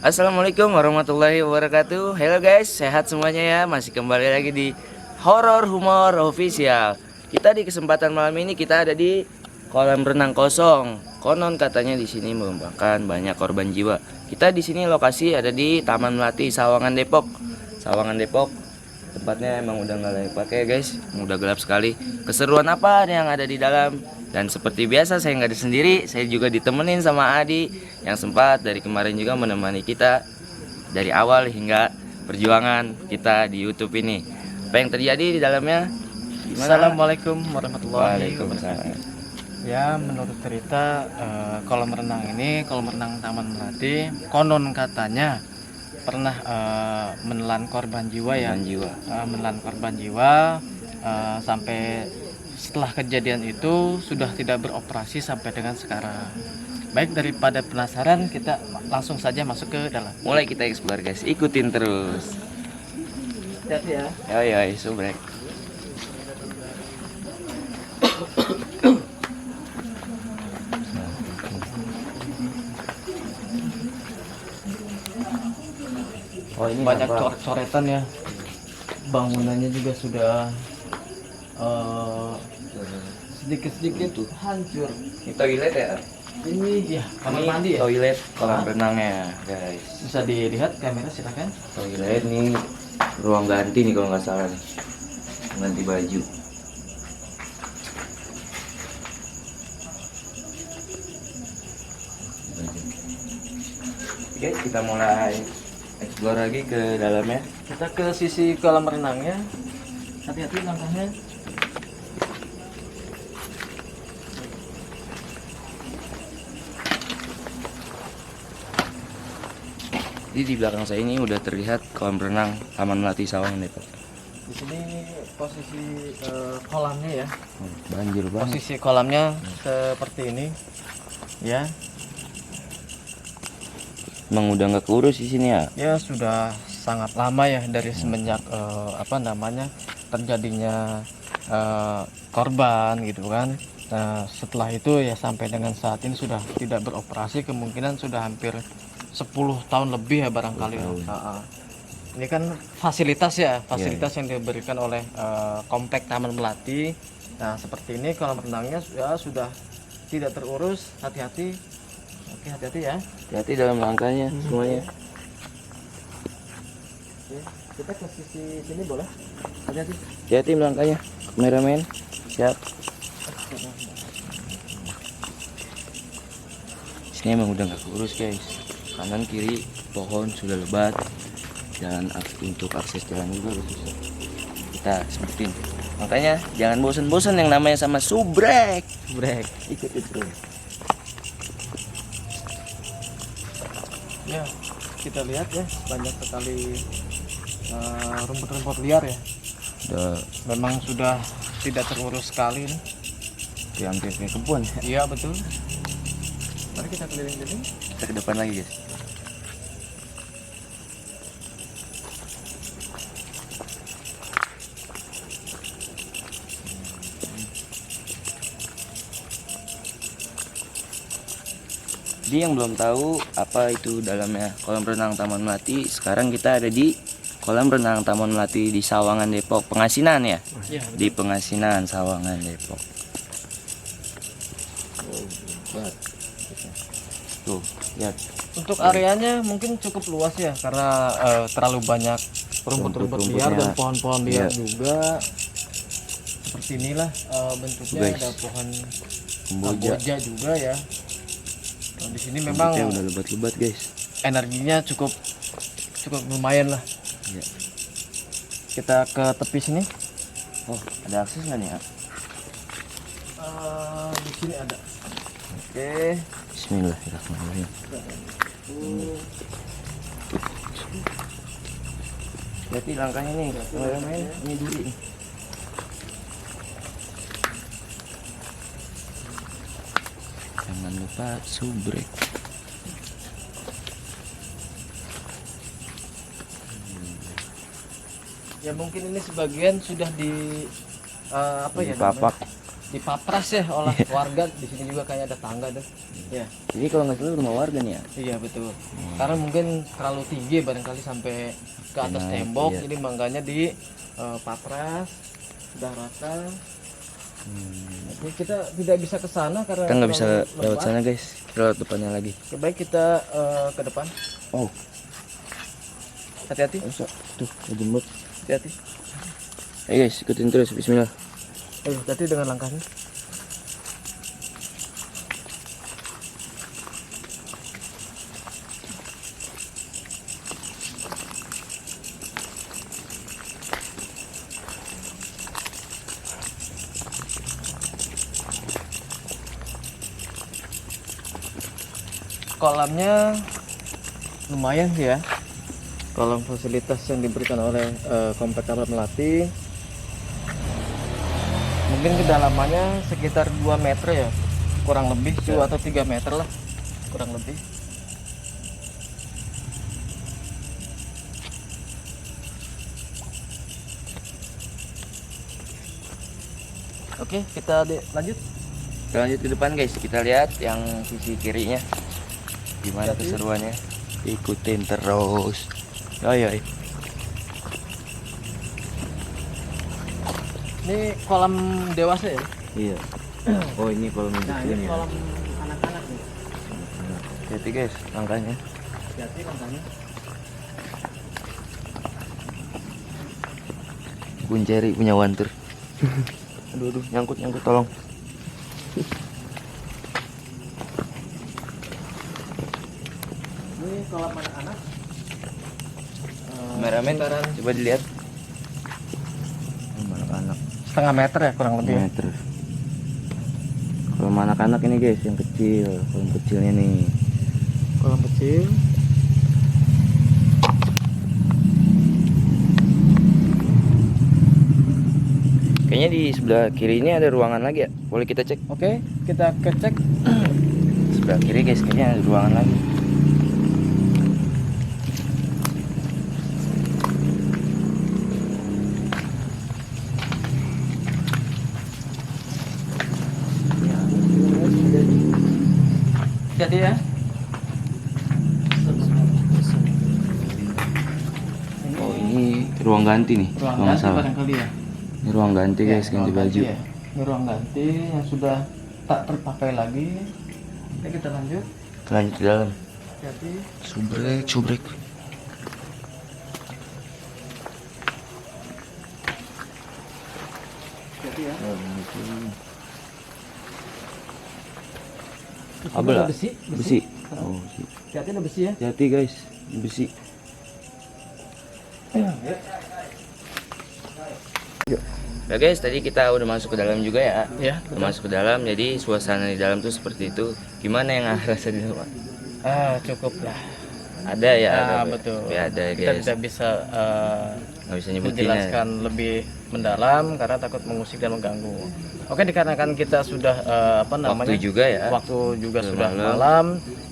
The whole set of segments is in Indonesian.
Assalamualaikum warahmatullahi wabarakatuh. Halo guys, sehat semuanya ya. Masih kembali lagi di Horror Humor Official. Kita di kesempatan malam ini kita ada di kolam renang kosong. Konon katanya di sini merupakan banyak korban jiwa. Kita di sini lokasi ada di Taman Melati Sawangan Depok. Sawangan Depok. Tempatnya emang udah nggak layak pakai guys, udah gelap sekali. Keseruan apa yang ada di dalam? Dan seperti biasa saya nggak ada sendiri, saya juga ditemenin sama Adi yang sempat dari kemarin juga menemani kita dari awal hingga perjuangan kita di YouTube ini. Apa yang terjadi di dalamnya? Gimana? Assalamualaikum warahmatullahi wabarakatuh. Waalaikumsalam. Ya, menurut cerita kolam renang ini, kolam renang Taman Melati, konon katanya pernah menelan korban jiwa ya. Menelan korban jiwa sampai setelah kejadian itu sudah tidak beroperasi sampai dengan sekarang. Baik, daripada penasaran, kita langsung saja masuk ke dalam. Mulai kita explore guys, ikutin terus. Hati-hati ya. Yoi, subrek. Oh, ini Banyak apa? coret-coretan ya. Bangunannya juga sudah sedikit-sedikit tuh hancur. Ini toilet ya? Ini ya kamar Ini mandi ya. toilet kolam renangnya guys. Bisa dilihat kamera, silakan. Toilet nih ruang ganti nih kalau nggak salah nih, ganti baju. Oke, kita mulai explore lagi ke dalamnya. Kita ke sisi kolam renangnya. Hati-hati langkahnya. Jadi di belakang saya ini udah terlihat kolam renang Taman Melati Sawangan Depok. Di sini posisi kolamnya ya. Banjir banget. Posisi kolamnya seperti ini. Ya, Emang udah nggak keurus di sini ya? ya sudah sangat lama ya dari semenjak terjadinya korban gitu kan. Nah, setelah itu ya sampai dengan saat ini sudah tidak beroperasi, kemungkinan sudah hampir 10 tahun lebih ya barangkali. 10 tahun. Ini kan fasilitas ya, fasilitas yang diberikan oleh komplek Taman Melati. Nah, seperti ini kolam renangnya ya sudah tidak terurus. Hati-hati. Oke, hati-hati ya. Hati-hati dalam langkahnya semuanya. Oke, kita ke sisi sini boleh? Hati-hati. Hati-hati melangkahnya, kameramen. Siap. Sini emang udah nggak keurus guys. Kanan kiri pohon sudah lebat. Jalan untuk akses jalan juga udah susah. Kita sebutin. Makanya jangan bosan-bosan yang namanya sama subrek. Subrek. Ikut itu. Ya, kita lihat ya banyak sekali rumput-rumput liar ya. Udah Memang sudah tidak terurus sekali nih. hampir ke kebun. Iya, betul. Mari kita keliling-keliling. Kita ke depan lagi guys. Jadi yang belum tahu apa itu dalamnya kolam renang Taman Melati, sekarang kita ada di kolam renang Taman Melati di Sawangan Depok, Pengasinan ya? Iya, Di Pengasinan Sawangan Depok. Tuh, lihat. untuk areanya mungkin cukup luas ya karena terlalu banyak rumput-rumput liar dan pohon-pohon liar juga. Seperti inilah bentuknya, Guys, ada pohon Kemboja. kamboja juga ya. Nah, di sini memang Rambutnya udah lebat-lebat guys. energinya cukup lumayan lah. Iya. Kita ke tepi sini. Oh, ada akses nggak nih ya? Di sini ada. Oke. Bismillahirrahmanirrahim. Berarti langkahnya nih, kameramen, ini duri nih. Jangan lupa subrek. Ya mungkin ini sebagian sudah di apa ya namanya? Papak. dipapras ya oleh warga. Di sini juga kayak ada tangga tuh. Ya. Jadi kalau nggak salah rumah warga nih ya. Iya betul. Karena mungkin terlalu tinggi barangkali sampai ke atas Naik, tembok. iya. Jadi makanya di papras sudah rata. Jadi kita tidak bisa ke sana karena Kita nggak bisa terlalu lewat lebat. sana guys. Kita lewat depannya lagi. Oke, baik kita ke depan. Oh, Hati-hati. tuh jembut. Hati-hati. Ayo guys, ikutin terus. Bismillah. Ayo, hati dengan langkahnya. Kolamnya lumayan sih ya. Kolam fasilitas yang diberikan oleh Komplek Kapal Melati. Mungkin kedalamannya sekitar 2 meter ya, kurang lebih 2 atau 3 meter lah, kurang lebih. Oke, kita lanjut. Kita lanjut ke depan guys. Kita lihat yang sisi kirinya. Gimana Hati. keseruannya? Ikutin terus. Ayo. Ini kolam dewasa ya? Iya. Oh ini kalau Nah, ini kolam anak-anak nih. Hati guys, langkahnya. Hati langkahnya. Kunceri punya wanter. Aduh, nyangkut tolong. Ini kolam anak-anak. Kameramen, coba dilihat. Anak-anak. Setengah meter ya kurang lebih. Meter. Kalau anak-anak ini guys, yang kecil, kolam kecilnya nih. Kolam kecil. Kayaknya di sebelah kiri ini ada ruangan lagi ya. Boleh kita cek? Oke, kita cek. Sebelah kiri guys, kayaknya ada ruangan lagi. Jadi ya. Oh ini ruang ganti nih, Ruang kalau nggak ganti salah. barangkali ya. Ini ruang ganti guys, ganti ruang baju. ya. Ini ruang ganti yang sudah tak terpakai lagi. Oke, kita lanjut. Lanjut ke dalam. Jadi Subrek. ya. Apa lah? Besi. Besi. Oh, besi. Hati ada besi ya. Hati guys, besi. Ya guys, tadi kita udah masuk ke dalam juga ya. Ya. Udah masuk ke dalam, jadi suasana di dalam tuh seperti itu. Gimana yang rasa di dalam? Cukup lah. Ada ya, Betul. Ya ada Kita guys. tidak bisa Nggak bisa nyebutinnya. menjelaskan lebih mendalam karena takut mengusik dan mengganggu. Oke, dikarenakan kita sudah Waktu juga ya. waktu juga Sudah sudah malam. malam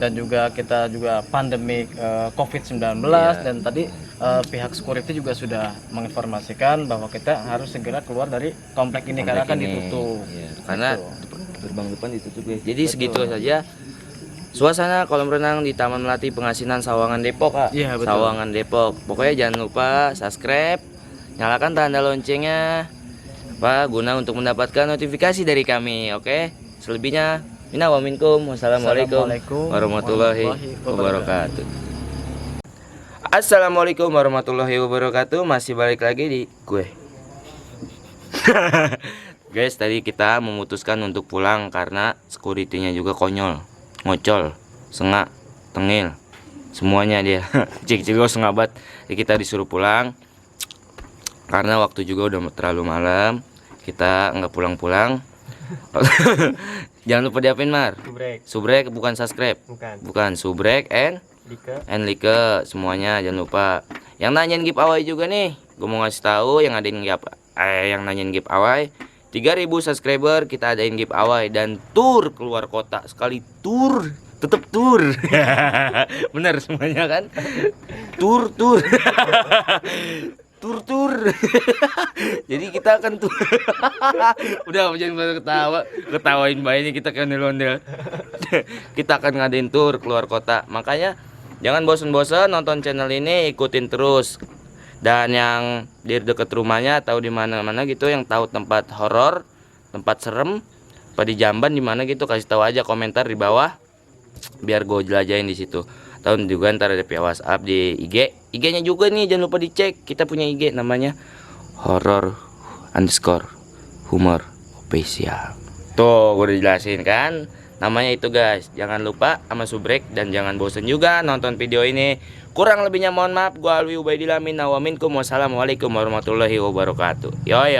dan juga kita juga pandemik COVID-19 Iya. dan tadi pihak security juga sudah menginformasikan bahwa kita harus segera keluar dari komplek ini karena akan Komplek ini. ditutup. Iya, karena gerbang depan ditutup guys. Jadi Betul. segitu saja. Suasana kolam renang di Taman Melati Pengasinan Sawangan Depok, Kak. Iya, betul. Sawangan Depok. Pokoknya jangan lupa subscribe, nyalakan tanda loncengnya, guna untuk mendapatkan notifikasi dari kami. Oke. Selebihnya, minna wa minkum. Wassalamualaikum warahmatullahi wabarakatuh. Assalamualaikum warahmatullahi wabarakatuh. Masih balik lagi di gue. Guys, tadi kita memutuskan untuk pulang karena security-nya juga konyol, ngocol, sengak, tengil, semuanya dia. Cik sengak banget. Jadi kita disuruh pulang karena waktu juga udah terlalu malam. Kita nggak pulang-pulang. Jangan lupa diapain, Mar? Subrek bukan subscribe. Bukan subrek and like semuanya jangan lupa. Yang nanyain giveaway juga nih, gue mau ngasih tahu yang nanyain giveaway 3.000 subscriber kita adain giveaway dan tour keluar kota sekali tour tetap tour. Bener semuanya kan? Tour tur. Jadi kita akan tur. Udah jangan pada ketawain bayinya kita kan ondel-ondel. Kita akan ngadain tur keluar kota. Makanya jangan bosan-bosan nonton channel ini, ikutin terus. Dan yang di dekat rumahnya tahu di mana-mana gitu, yang tahu tempat horor, tempat serem, apa di Jamban di mana gitu, kasih tahu aja komentar di bawah biar gue jelajahin di situ. Tahu juga ntar ada via WhatsApp di IG-nya juga nih, jangan lupa dicek. Kita punya IG namanya horror_humor official. Tuh gue udah jelasin kan namanya itu guys. Jangan lupa sama subrek dan jangan bosen juga nonton video ini. Kurang lebihnya mohon maaf. Gua Alwi Ubaidillah minna wa minkum. Wassalamualaikum warahmatullahi wabarakatuh. Yoy.